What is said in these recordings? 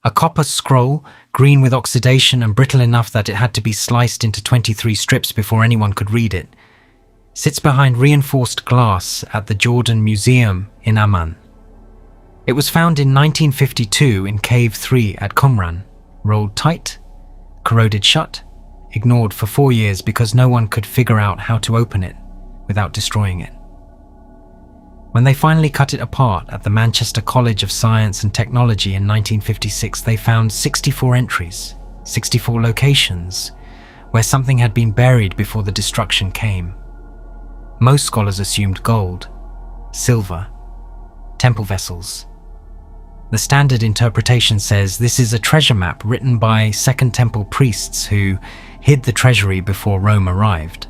A copper scroll, green with oxidation and brittle enough that it had to be sliced into 23 strips before anyone could read it, sits behind reinforced glass at the Jordan Museum in Amman. It was found in 1952 in Cave 3 at Qumran, rolled tight, corroded shut, ignored for 4 years because no one could figure out how to open it without destroying it. When they finally cut it apart at the Manchester College of Science and Technology in 1956, they found 64 entries, 64 locations, where something had been buried before the destruction came. Most scholars assumed gold, silver, temple vessels. The standard interpretation says this is a treasure map written by Second Temple priests who hid the treasury before Rome arrived.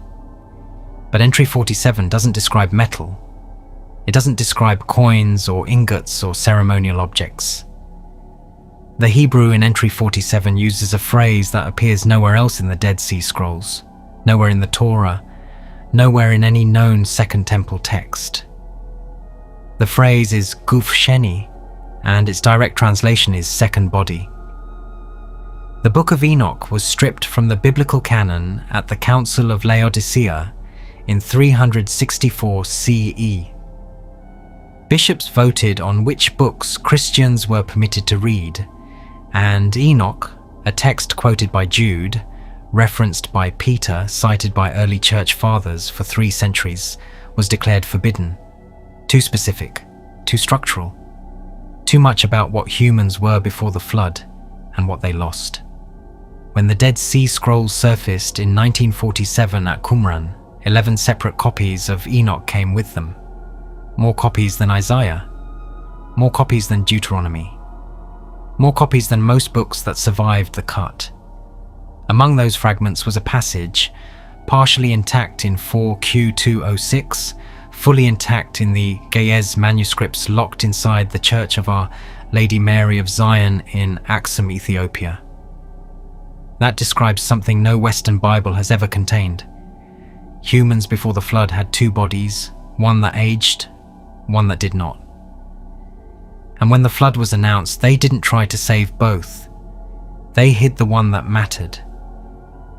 But entry 47 doesn't describe metal. It doesn't describe coins or ingots or ceremonial objects. The Hebrew in entry 47 uses a phrase that appears nowhere else in the Dead Sea Scrolls, nowhere in the Torah, nowhere in any known Second Temple text. The phrase is guph sheni, and its direct translation is second body. The Book of Enoch was stripped from the biblical canon at the Council of Laodicea in 364 CE. Bishops voted on which books Christians were permitted to read, and Enoch, a text quoted by Jude, referenced by Peter, cited by early church fathers for 3 centuries, was declared forbidden. Too specific, too structural, too much about what humans were before the flood and what they lost. When the Dead Sea Scrolls surfaced in 1947 at Qumran, 11 separate copies of Enoch came with them. More copies than Isaiah, more copies than Deuteronomy, more copies than most books that survived the cut. Among those fragments was a passage, partially intact in 4Q206, fully intact in the Ge'ez manuscripts locked inside the Church of Our Lady Mary of Zion in Aksum, Ethiopia. That describes something no Western Bible has ever contained. Humans before the flood had 2 bodies, one that aged, one that did not. And when the flood was announced, they didn't try to save both. They hid the one that mattered.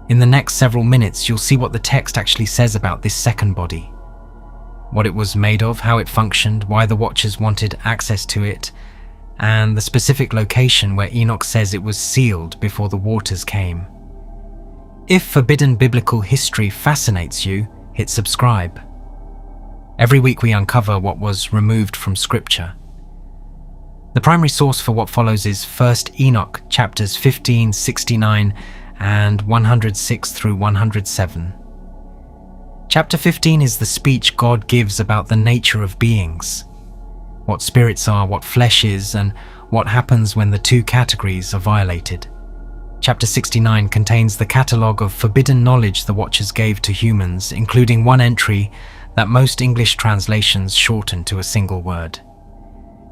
In the next several minutes, you'll see what the text actually says about this second body. What it was made of, how it functioned, why the Watchers wanted access to it, and the specific location where Enoch says it was sealed before the waters came. If forbidden biblical history fascinates you, hit subscribe. Every week we uncover what was removed from Scripture. The primary source for what follows is 1 Enoch chapters 15, 69, and 106 through 107. Chapter 15 is the speech God gives about the nature of beings, what spirits are, what flesh is, and what happens when the 2 categories are violated. Chapter 69 contains the catalogue of forbidden knowledge the Watchers gave to humans, including one entry that most English translations shorten to a single word.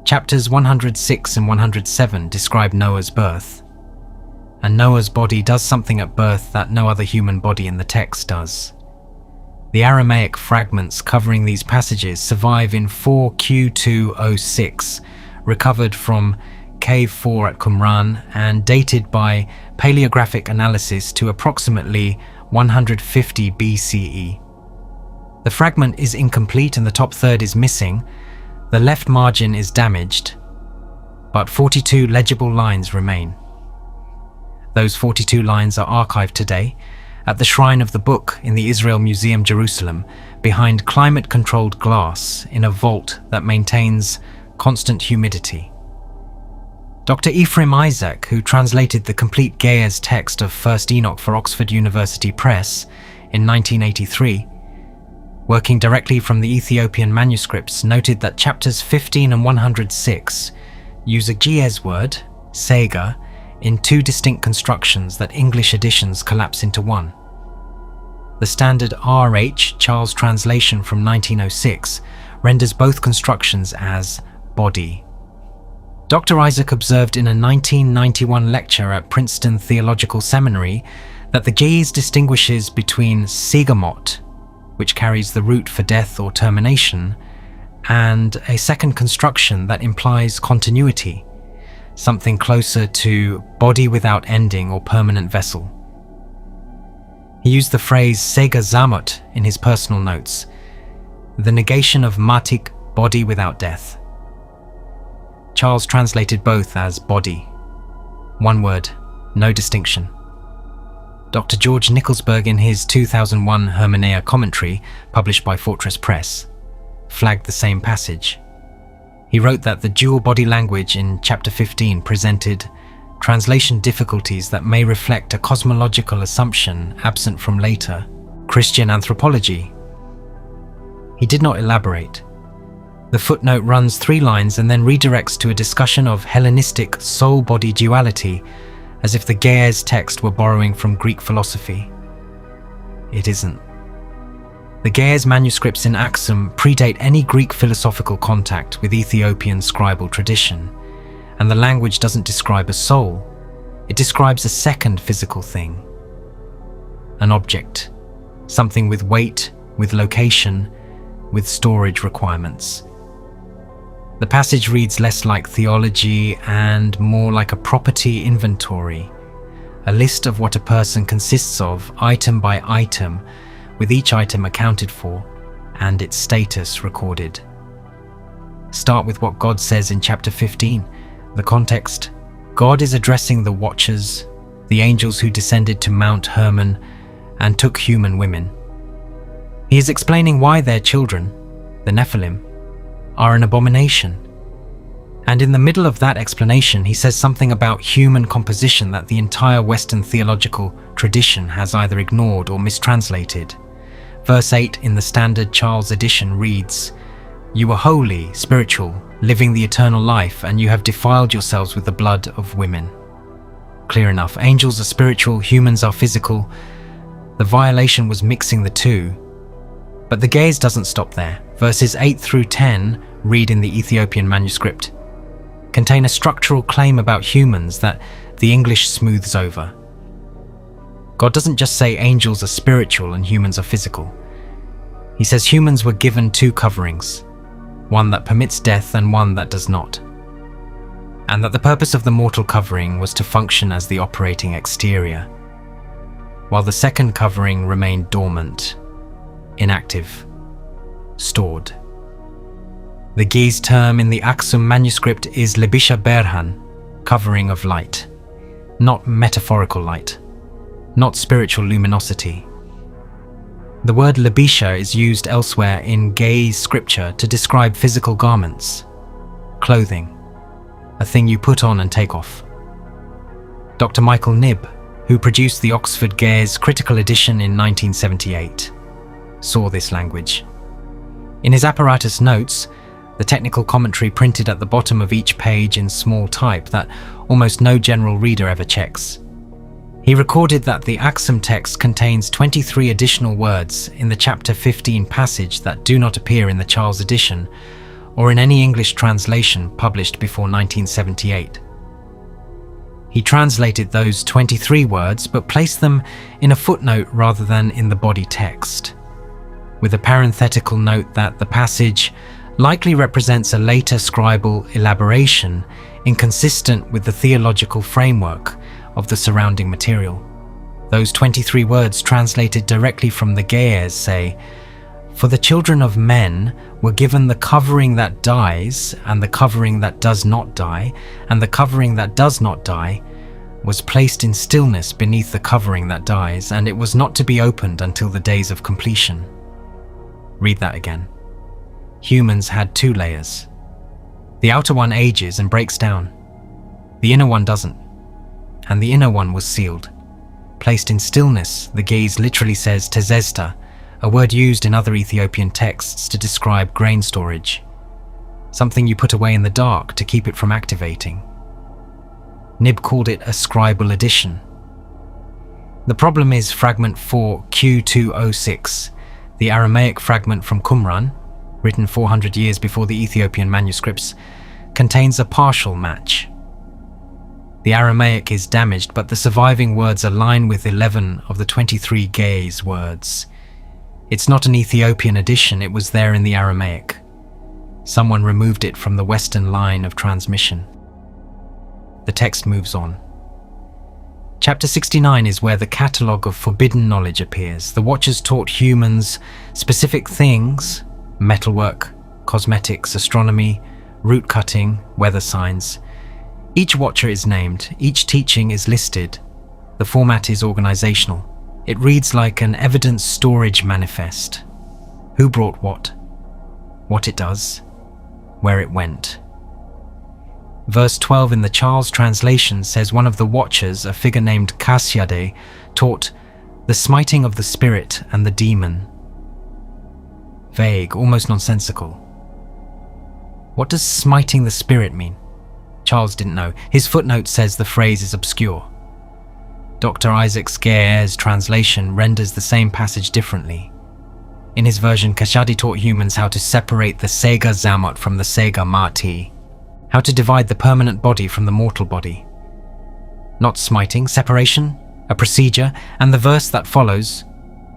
Chapters 106 and 107 describe Noah's birth, and Noah's body does something at birth that no other human body in the text does. The Aramaic fragments covering these passages survive in 4Q206, recovered from Cave 4 at Qumran and dated by paleographic analysis to approximately 150 BCE. The fragment is incomplete and the top third is missing. The left margin is damaged, but 42 legible lines remain. Those 42 lines are archived today at the Shrine of the Book in the Israel Museum, Jerusalem, behind climate-controlled glass in a vault that maintains constant humidity. Dr. Ephraim Isaac, who translated the complete Ge'ez text of 1 Enoch for Oxford University Press in 1983, working directly from the Ethiopian manuscripts, noted that chapters 15 and 106 use a Ge'ez word, sega, in 2 distinct constructions that English editions collapse into one. The standard RH Charles translation from 1906 renders both constructions as body. Dr. Isaac observed in a 1991 lecture at Princeton Theological Seminary that the Ge'ez distinguishes between segamot, which carries the root for death or termination, and a second construction that implies continuity, something closer to body without ending or permanent vessel. He used the phrase Sega Zamot in his personal notes, the negation of matik, body without death. Charles translated both as body. One word, no distinction. Dr. George Nicholsberg, in his 2001 Hermeneia commentary, published by Fortress Press, flagged the same passage. He wrote that the dual body language in chapter 15 presented translation difficulties that may reflect a cosmological assumption absent from later Christian anthropology. He did not elaborate. The footnote runs 3 lines and then redirects to a discussion of Hellenistic soul-body duality, as if the Ge'ez text were borrowing from Greek philosophy. It isn't. The Ge'ez manuscripts in Aksum predate any Greek philosophical contact with Ethiopian scribal tradition, and the language doesn't describe a soul. It describes a second physical thing. An object. Something with weight, with location, with storage requirements. The passage reads less like theology and more like a property inventory, a list of what a person consists of, item by item, with each item accounted for and its status recorded. Start with what God says in chapter 15. The context: God is addressing the Watchers, the angels who descended to Mount Hermon and took human women. He is explaining why their children, the Nephilim, are an abomination. And in the middle of that explanation, he says something about human composition that the entire Western theological tradition has either ignored or mistranslated. Verse 8 in the Standard Charles edition reads, "You are holy, spiritual, living the eternal life, and you have defiled yourselves with the blood of women." Clear enough. Angels are spiritual, humans are physical. The violation was mixing the two. But the gaze doesn't stop there. Verses 8 through 10, read in the Ethiopian manuscript, contain a structural claim about humans that the English smooths over. God doesn't just say angels are spiritual and humans are physical. He says humans were given 2 coverings, one that permits death and one that does not. And that the purpose of the mortal covering was to function as the operating exterior, while the second covering remained dormant, inactive, stored. The Ge'ez term in the Aksum manuscript is Lebisha Berhan, covering of light, not metaphorical light, not spiritual luminosity. The word Lebisha is used elsewhere in Ge'ez scripture to describe physical garments, clothing, a thing you put on and take off. Dr. Michael Knibb, who produced the Oxford Ge'ez critical edition in 1978, saw this language. In his apparatus notes, the technical commentary printed at the bottom of each page in small type that almost no general reader ever checks, he recorded that the Aksum text contains 23 additional words in the chapter 15 passage that do not appear in the Charles edition or in any English translation published before 1978. He translated those 23 words but placed them in a footnote rather than in the body text, with a parenthetical note that the passage likely represents a later scribal elaboration inconsistent with the theological framework of the surrounding material. Those 23 words translated directly from the Ge'ez say, "For the children of men were given the covering that dies, and the covering that does not die, and the covering that does not die was placed in stillness beneath the covering that dies, and it was not to be opened until the days of completion." Read that again. Humans had 2 layers. The outer one ages and breaks down. The inner one doesn't. And the inner one was sealed. Placed in stillness, the Ge'ez literally says tezesta, a word used in other Ethiopian texts to describe grain storage. Something you put away in the dark to keep it from activating. Knibb called it a scribal addition. The problem is fragment 4 Q206, the Aramaic fragment from Qumran, written 400 years before the Ethiopian manuscripts, contains a partial match. The Aramaic is damaged, but the surviving words align with 11 of the 23 Ge'ez words. It's not an Ethiopian addition, it was there in the Aramaic. Someone removed it from the Western line of transmission. The text moves on. Chapter 69 is where the catalogue of forbidden knowledge appears. The Watchers taught humans specific things: metalwork, cosmetics, astronomy, root cutting, weather signs. Each Watcher is named, each teaching is listed. The format is organizational. It reads like an evidence storage manifest. Who brought what it does, where it went. Verse 12 in the Charles translation says one of the Watchers, a figure named Kasyade, taught the smiting of the spirit and the demon. Vague, almost nonsensical. What does smiting the spirit mean? Charles didn't know. His footnote says the phrase is obscure. Dr. Isaac Scaer's translation renders the same passage differently. In his version, Kashadi taught humans how to separate the Sega Zamot from the Sega Mati, how to divide the permanent body from the mortal body. Not smiting, separation, a procedure, and the verse that follows,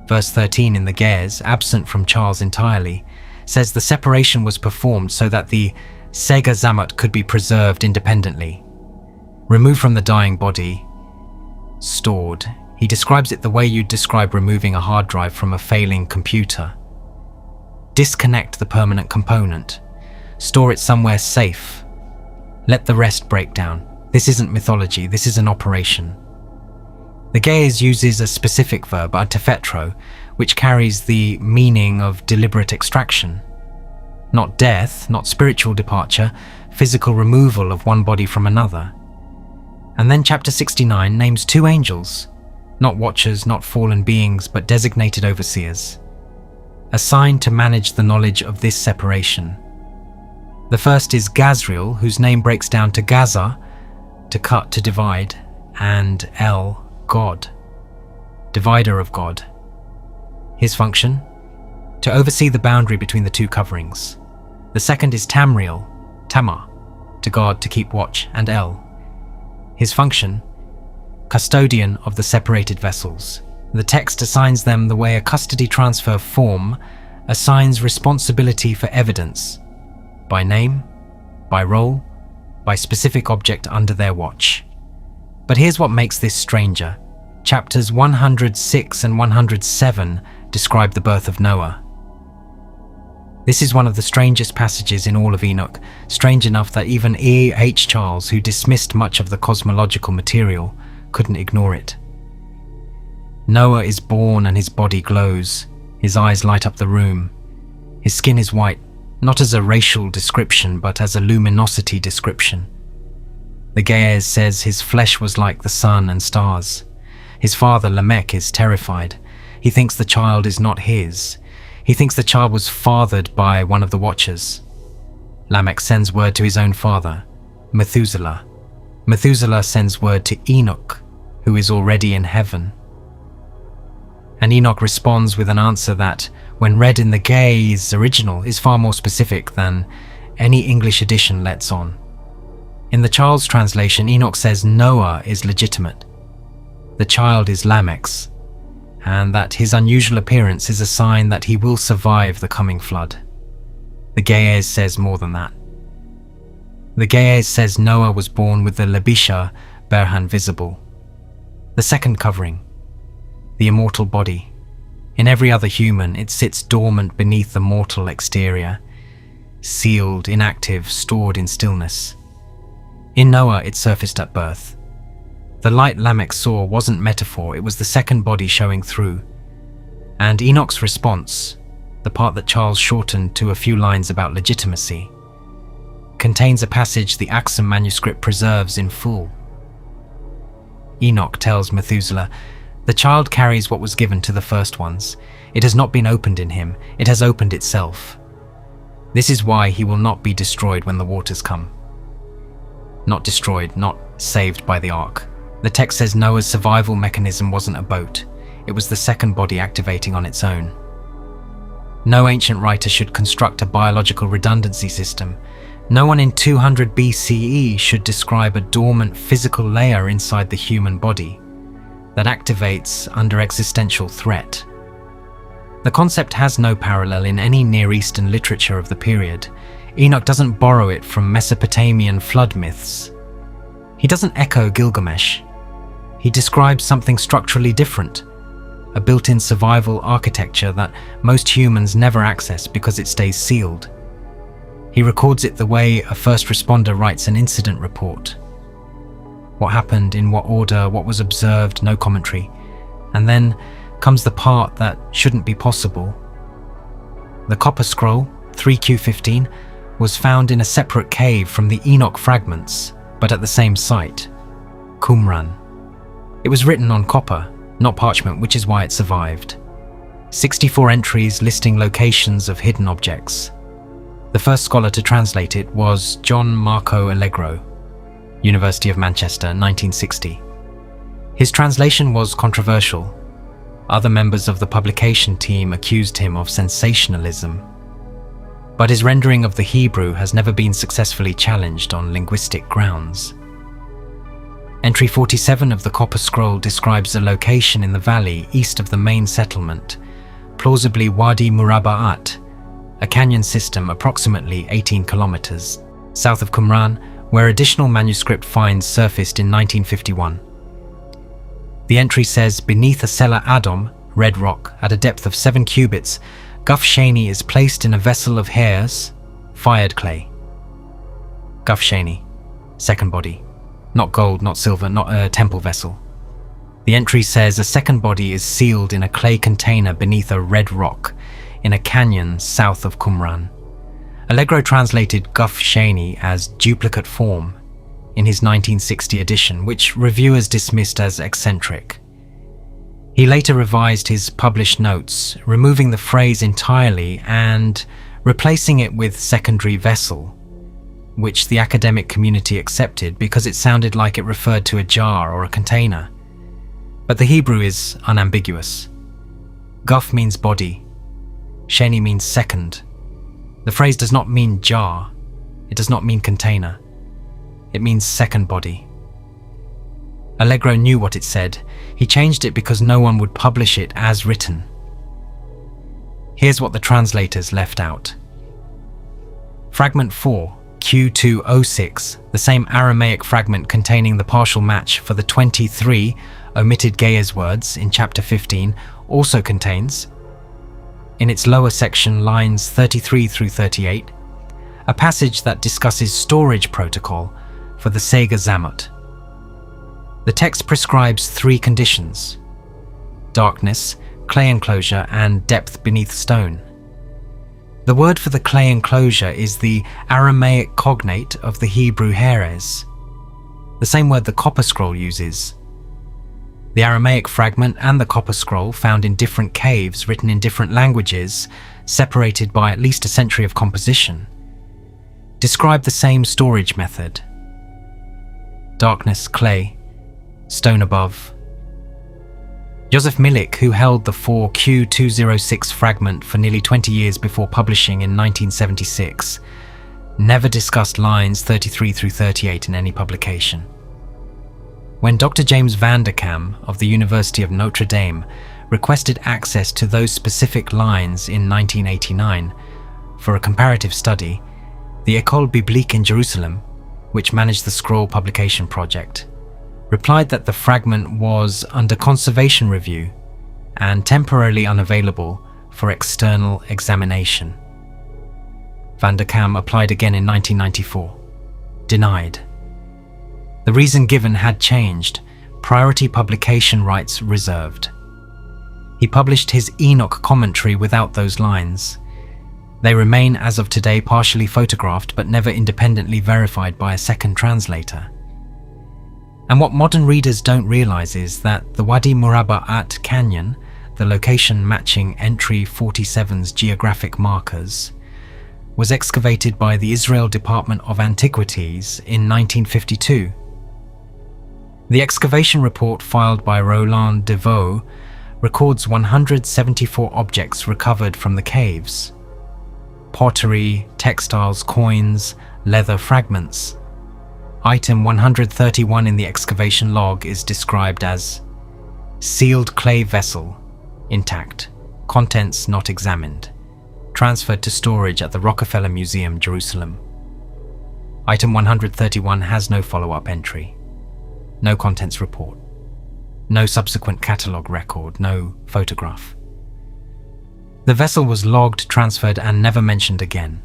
verse 13 in the Ge'ez, absent from Charles entirely, says the separation was performed so that the Sega Zamot could be preserved independently. Removed from the dying body, stored. He describes it the way you'd describe removing a hard drive from a failing computer. Disconnect the permanent component. Store it somewhere safe. Let the rest break down. This isn't mythology, this is an operation. The Ge'ez uses a specific verb, artefetro, which carries the meaning of deliberate extraction. Not death, not spiritual departure, physical removal of one body from another. And then chapter 69 names two angels, not watchers, not fallen beings, but designated overseers, assigned to manage the knowledge of this separation. The first is Gazriel, whose name breaks down to Gaza, to cut, to divide, and El, God, divider of God. His function? To oversee the boundary between the two coverings. The second is Tamriel, Tamar, to guard, to keep watch, and El. His function? Custodian of the separated vessels. The text assigns them the way a custody transfer form assigns responsibility for evidence, by name, by role, by specific object under their watch. But here's what makes this stranger. Chapters 106 and 107 describe the birth of Noah. This is one of the strangest passages in all of Enoch, strange enough that even E. H. Charles, who dismissed much of the cosmological material, couldn't ignore it. Noah is born and his body glows. His eyes light up the room. His skin is white, not as a racial description, but as a luminosity description. The Ge'ez says his flesh was like the sun and stars. His father, Lamech, is terrified. He thinks the child is not his. He thinks the child was fathered by one of the Watchers. Lamech sends word to his own father, Methuselah. Methuselah sends word to Enoch, who is already in heaven. And Enoch responds with an answer that, when read in the Ge'ez original, is far more specific than any English edition lets on. In the Charles translation, Enoch says Noah is legitimate. The child is Lamech's, and that his unusual appearance is a sign that he will survive the coming flood. The Ge'ez says more than that. The Ge'ez says Noah was born with the Lebisha Berhan visible. The second covering, the immortal body. In every other human, it sits dormant beneath the mortal exterior, sealed, inactive, stored in stillness. In Noah, it surfaced at birth. The light Lamech saw wasn't metaphor, it was the second body showing through. And Enoch's response, the part that Charles shortened to a few lines about legitimacy, contains a passage the Aksum manuscript preserves in full. Enoch tells Methuselah, "The child carries what was given to the first ones. It has not been opened in him, it has opened itself. This is why he will not be destroyed when the waters come." Not destroyed, not saved by the ark. The text says Noah's survival mechanism wasn't a boat, it was the second body activating on its own. No ancient writer should construct a biological redundancy system. No one in 200 BCE should describe a dormant physical layer inside the human body that activates under existential threat. The concept has no parallel in any Near Eastern literature of the period. Enoch doesn't borrow it from Mesopotamian flood myths. He doesn't echo Gilgamesh. He describes something structurally different, a built-in survival architecture that most humans never access because it stays sealed. He records it the way a first responder writes an incident report. What happened, in what order, what was observed, no commentary. And then comes the part that shouldn't be possible. The copper scroll, 3Q15, was found in a separate cave from the Enoch fragments, but at the same site, Qumran. It was written on copper, not parchment, which is why it survived. 64 entries listing locations of hidden objects. The first scholar to translate it was John Marco Allegro, University of Manchester, 1960. His translation was controversial. Other members of the publication team accused him of sensationalism. But his rendering of the Hebrew has never been successfully challenged on linguistic grounds. Entry 47 of the Copper Scroll describes a location in the valley east of the main settlement, plausibly Wadi Murabba'at, a canyon system approximately 18 kilometers south of Qumran, where additional manuscript finds surfaced in 1951. The entry says, beneath a cellar Adom, red rock, at a depth of 7 cubits, guph sheni is placed in a vessel of hairs, fired clay. Guph sheni, second body. Not gold, not silver, not a temple vessel. The entry says a second body is sealed in a clay container beneath a red rock in a canyon south of Qumran. Allegro translated guph sheni as duplicate form in his 1960 edition, which reviewers dismissed as eccentric. He later revised his published notes, removing the phrase entirely and replacing it with secondary vessel, which the academic community accepted because it sounded like it referred to a jar or a container. But the Hebrew is unambiguous. Guph means body. Sheni means second. The phrase does not mean jar. It does not mean container. It means second body. Allegro knew what it said. He changed it because no one would publish it as written. Here's what the translators left out. Fragment 4, Q206, the same Aramaic fragment containing the partial match for the 23 omitted Ge'ez words in chapter 15, also contains, in its lower section lines 33 through 38, a passage that discusses storage protocol for the Sega Zamot. The text prescribes 3 conditions: darkness, clay enclosure, and depth beneath stone. The word for the clay enclosure is the Aramaic cognate of the Hebrew Heres, the same word the Copper Scroll uses. The Aramaic fragment and the Copper Scroll, found in different caves written in different languages, separated by at least a century of composition, describe the same storage method. Darkness, clay, stone above. Joseph Milik, who held the 4Q206 fragment for nearly 20 years before publishing in 1976, never discussed lines 33 through 38 in any publication. When Dr. James van der Kam of the University of Notre Dame requested access to those specific lines in 1989 for a comparative study, the École Biblique in Jerusalem, which managed the scroll publication project, replied that the fragment was under conservation review and temporarily unavailable for external examination. Van der Kam applied again in 1994. Denied. The reason given had changed, priority publication rights reserved. He published his Enoch commentary without those lines. They remain as of today partially photographed but never independently verified by a second translator. And what modern readers don't realize is that the Wadi Murabba'at Canyon, the location matching entry 47's geographic markers, was excavated by the Israel Department of Antiquities in 1952. The excavation report filed by Roland Devaux records 174 objects recovered from the caves: pottery, textiles, coins, leather fragments. Item 131 in the excavation log is described as sealed clay vessel, intact, contents not examined, transferred to storage at the Rockefeller Museum, Jerusalem. Item 131 has no follow-up entry. no contents report, no subsequent catalogue record, no photograph. The vessel was logged, transferred, and never mentioned again.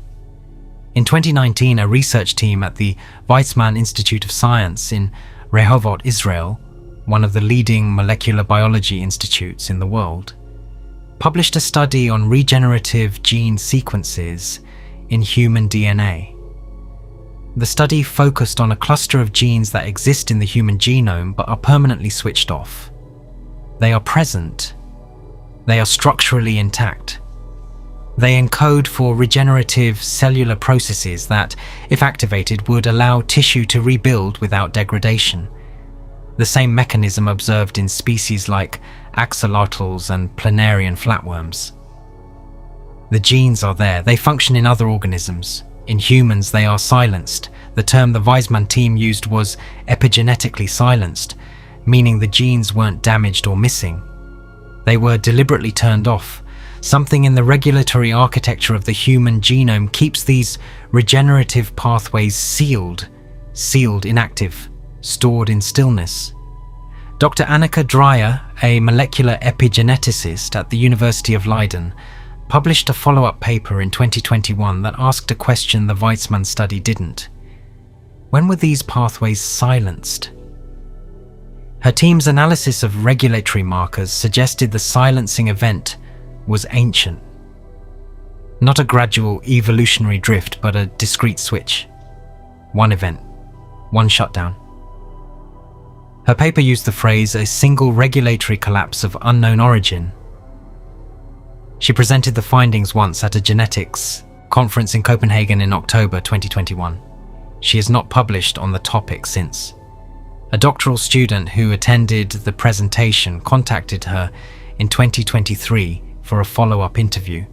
In 2019, a research team at the Weizmann Institute of Science in Rehovot, Israel, one of the leading molecular biology institutes in the world, published a study on regenerative gene sequences in human DNA. The study focused on a cluster of genes that exist in the human genome but are permanently switched off. They are present. They are structurally intact. They encode for regenerative cellular processes that, if activated, would allow tissue to rebuild without degradation. The same mechanism observed in species like axolotls and planarian flatworms. The genes are there. They function in other organisms. In humans, they are silenced. The term the Weizmann team used was epigenetically silenced, meaning the genes weren't damaged or missing. They were deliberately turned off. Something in the regulatory architecture of the human genome keeps these regenerative pathways sealed, inactive, stored in stillness. Dr. Annika Dreyer, a molecular epigeneticist at the University of Leiden, published a follow-up paper in 2021 that asked a question the Weizmann study didn't. When were these pathways silenced? Her team's analysis of regulatory markers suggested the silencing event was ancient. Not a gradual evolutionary drift, but a discrete switch. One event, one shutdown. Her paper used the phrase "a single regulatory collapse of unknown origin." She presented the findings once at a genetics conference in Copenhagen in October 2021. She has not published on the topic since. A doctoral student who attended the presentation contacted her in 2023 for a follow-up interview.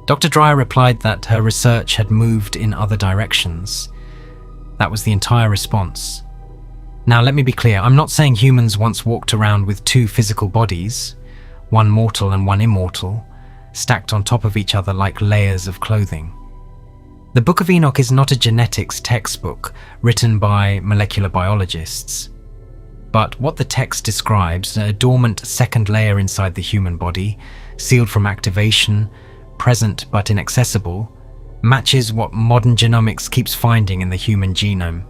Dr. Dreyer replied that her research had moved in other directions. That was the entire response. Now, let me be clear, I'm not saying humans once walked around with two physical bodies, one mortal and one immortal, stacked on top of each other like layers of clothing. The Book of Enoch is not a genetics textbook written by molecular biologists. But what the text describes, a dormant second layer inside the human body, sealed from activation, present but inaccessible, matches what modern genomics keeps finding in the human genome.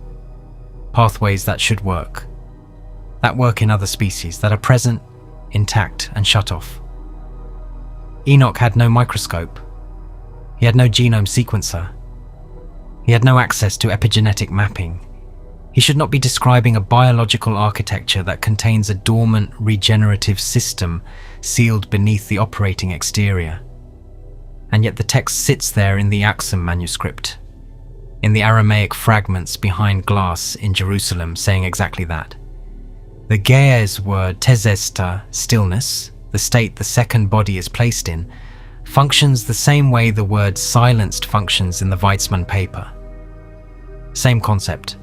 Pathways that should work. That work in other species, that are present, intact and shut off. Enoch had no microscope. He had no genome sequencer. He had no access to epigenetic mapping. He should not be describing a biological architecture that contains a dormant regenerative system sealed beneath the operating exterior. And yet the text sits there in the Aksum manuscript, in the Aramaic fragments behind glass in Jerusalem, saying exactly that. The Ge'ez word tezesta, stillness, the state the second body is placed in, functions the same way the word silenced functions in the Weizmann paper. Same concept,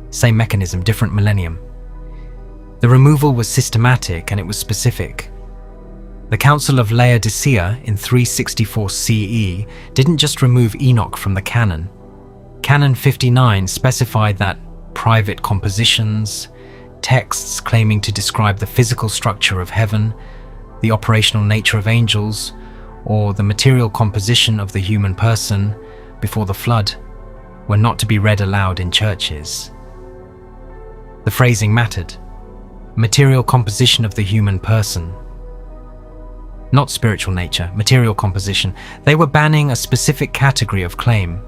same mechanism, different millennium. The removal was systematic and it was specific. The Council of Laodicea in 364 CE didn't just remove Enoch from the canon. Canon 59 specified that private compositions, texts claiming to describe the physical structure of heaven, the operational nature of angels, or the material composition of the human person before the flood were not to be read aloud in churches. The phrasing mattered. Material composition of the human person. Not spiritual nature, material composition. They were banning a specific category of claim.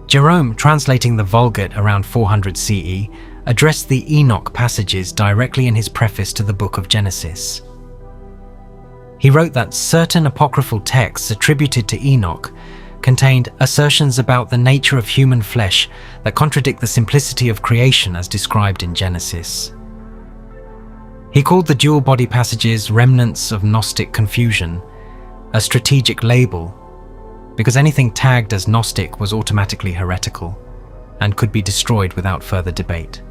Jerome, translating the Vulgate around 400 CE, addressed the Enoch passages directly in his preface to the Book of Genesis. He wrote that certain apocryphal texts attributed to Enoch contained assertions about the nature of human flesh that contradict the simplicity of creation as described in Genesis. He called the dual body passages remnants of Gnostic confusion, a strategic label, because anything tagged as Gnostic was automatically heretical and could be destroyed without further debate.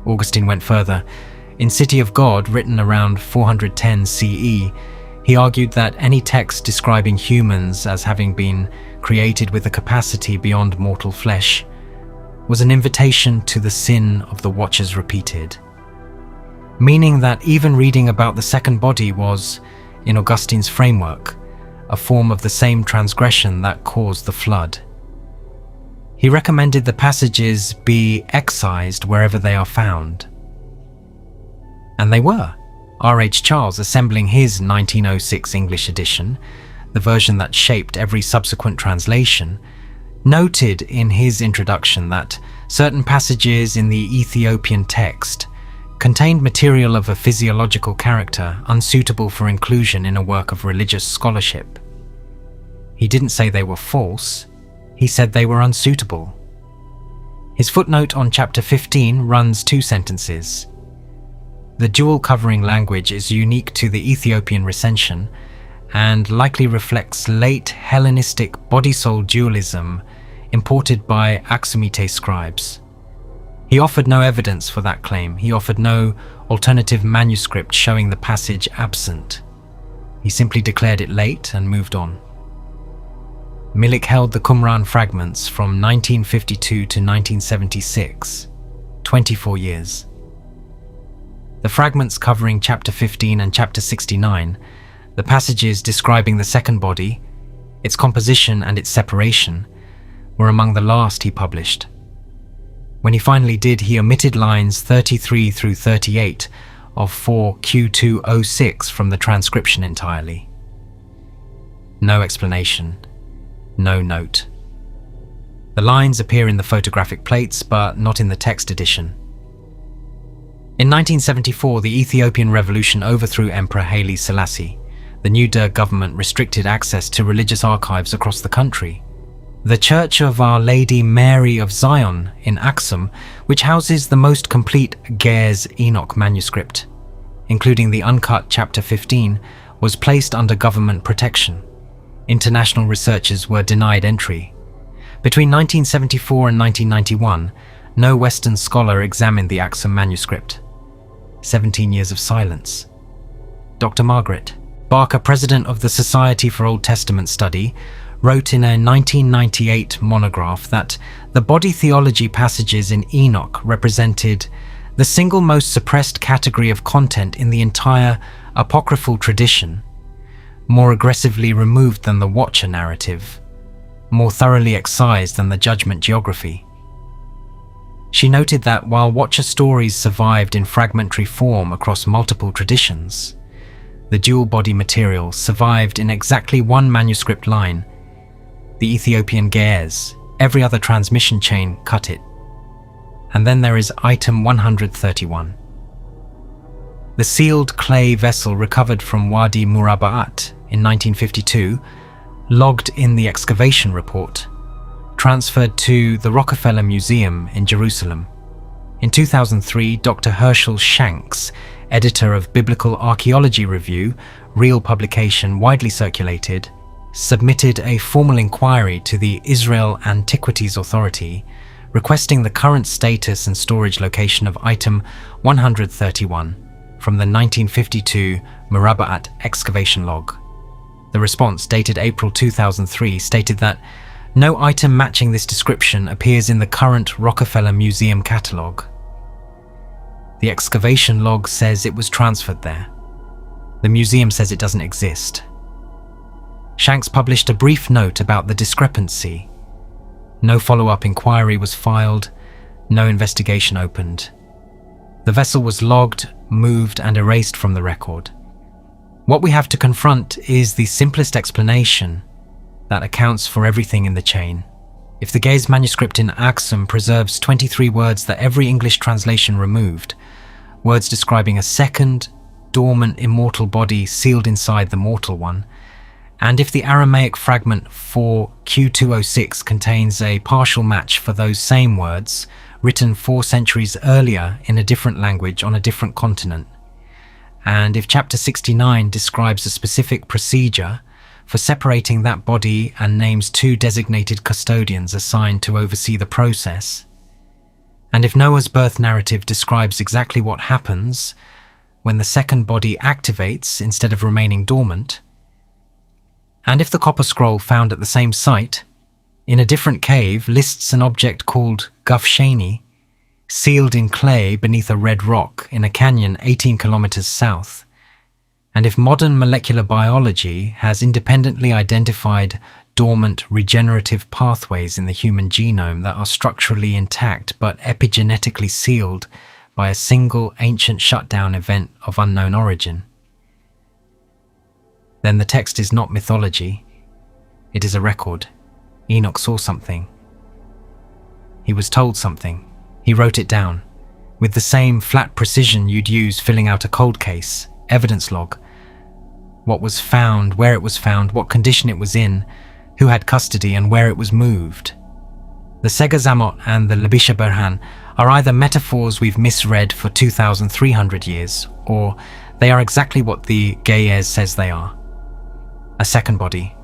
Augustine went further. In City of God, written around 410 CE, he argued that any text describing humans as having been created with a capacity beyond mortal flesh was an invitation to the sin of the watchers repeated, meaning that even reading about the second body was, in Augustine's framework, a form of the same transgression that caused the flood. He recommended the passages be excised wherever they are found. And they were. R.H. Charles, assembling his 1906 English edition, the version that shaped every subsequent translation, noted in his introduction that certain passages in the Ethiopian text contained material of a physiological character unsuitable for inclusion in a work of religious scholarship. He didn't say they were false, he said they were unsuitable. His footnote on chapter 15 runs 2 sentences. The dual covering language is unique to the Ethiopian recension and likely reflects late Hellenistic body-soul dualism imported by Aksumite scribes. He offered no evidence for that claim. He offered no alternative manuscript showing the passage absent. He simply declared it late and moved on. Milik held the Qumran fragments from 1952 to 1976, 24 years. The fragments covering chapter 15 and chapter 69, the passages describing the second body, its composition and its separation, were among the last he published. When he finally did, he omitted lines 33 through 38 of 4Q206 from the transcription entirely. No explanation, no note. The lines appear in the photographic plates, but not in the text edition. In 1974, the Ethiopian Revolution overthrew Emperor Haile Selassie. The new Derg government restricted access to religious archives across the country. The Church of Our Lady Mary of Zion in Aksum, which houses the most complete Book of Enoch manuscript, including the uncut chapter 15, was placed under government protection. International researchers were denied entry. Between 1974 and 1991, no Western scholar examined the Aksum manuscript. 17 years of silence. Dr. Margaret Barker, president of the Society for Old Testament Study, wrote in a 1998 monograph that the body theology passages in Enoch represented the single most suppressed category of content in the entire apocryphal tradition, more aggressively removed than the Watcher narrative, more thoroughly excised than the Judgment geography. She noted that while Watcher stories survived in fragmentary form across multiple traditions, the dual body material survived in exactly one manuscript line, the Ethiopian Ge'ez. Every other transmission chain cut it. And then there is item 131. The sealed clay vessel recovered from Wadi Murabaat in 1952, logged in the excavation report, transferred to the Rockefeller Museum in Jerusalem. In 2003, Dr. Herschel Shanks, editor of Biblical Archaeology Review, real publication widely circulated, submitted a formal inquiry to the Israel Antiquities Authority requesting the current status and storage location of item 131 from the 1952 Murabaat excavation log. The response, dated April 2003, stated that no item matching this description appears in the current Rockefeller Museum catalogue. The excavation log says it was transferred there. The museum says it doesn't exist. Shanks published a brief note about the discrepancy. No follow-up inquiry was filed, no investigation opened. The vessel was logged, moved, and erased from the record. What we have to confront is the simplest explanation that accounts for everything in the chain. If the Ge'ez manuscript in Aksum preserves 23 words that every English translation removed, words describing a second, dormant, immortal body sealed inside the mortal one, and if the Aramaic fragment 4Q206 contains a partial match for those same words, written 4 centuries earlier in a different language on a different continent, and if chapter 69 describes a specific procedure for separating that body and names 2 designated custodians assigned to oversee the process, and if Noah's birth narrative describes exactly what happens when the second body activates instead of remaining dormant, and if the copper scroll found at the same site, in a different cave, lists an object called guph sheni, sealed in clay beneath a red rock in a canyon 18 kilometers south. And if modern molecular biology has independently identified dormant regenerative pathways in the human genome that are structurally intact but epigenetically sealed by a single ancient shutdown event of unknown origin, then the text is not mythology, it is a record. Enoch saw something. He was told something. He wrote it down, with the same flat precision you'd use filling out a cold case, evidence log. What was found, where it was found, what condition it was in, who had custody and where it was moved. The Segazamot and the Labisha Berhan are either metaphors we've misread for 2,300 years, or they are exactly what the Ge'ez says they are. A second body,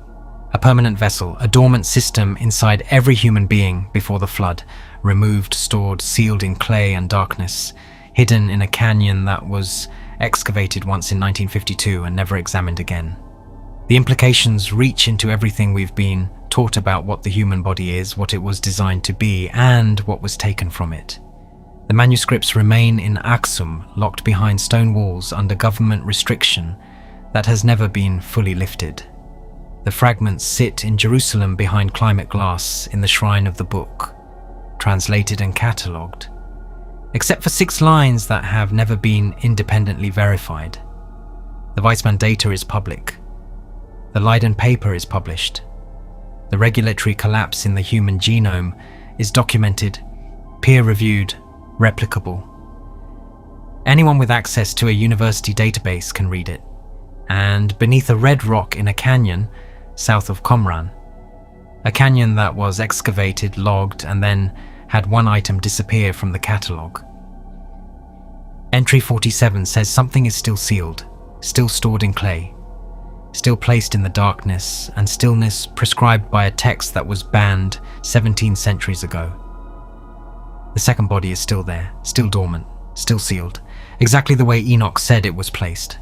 a permanent vessel, a dormant system inside every human being before the flood, removed, stored, sealed in clay and darkness, hidden in a canyon that was excavated once in 1952 and never examined again. The implications reach into everything we've been taught about what the human body is, what it was designed to be, and what was taken from it. The manuscripts remain in Aksum, locked behind stone walls under government restriction that has never been fully lifted. The fragments sit in Jerusalem behind climate glass in the shrine of the book, translated and catalogued, except for 6 lines that have never been independently verified. The Weizmann data is public. The Leiden paper is published. The regulatory collapse in the human genome is documented, peer-reviewed, replicable. Anyone with access to a university database can read it. And beneath a red rock in a canyon south of Qumran, a canyon that was excavated, logged, and then had one item disappear from the catalogue. Entry 47 says something is still sealed, still stored in clay, still placed in the darkness and stillness prescribed by a text that was banned 17 centuries ago. The second body is still there, still dormant, still sealed, exactly the way Enoch said it was placed.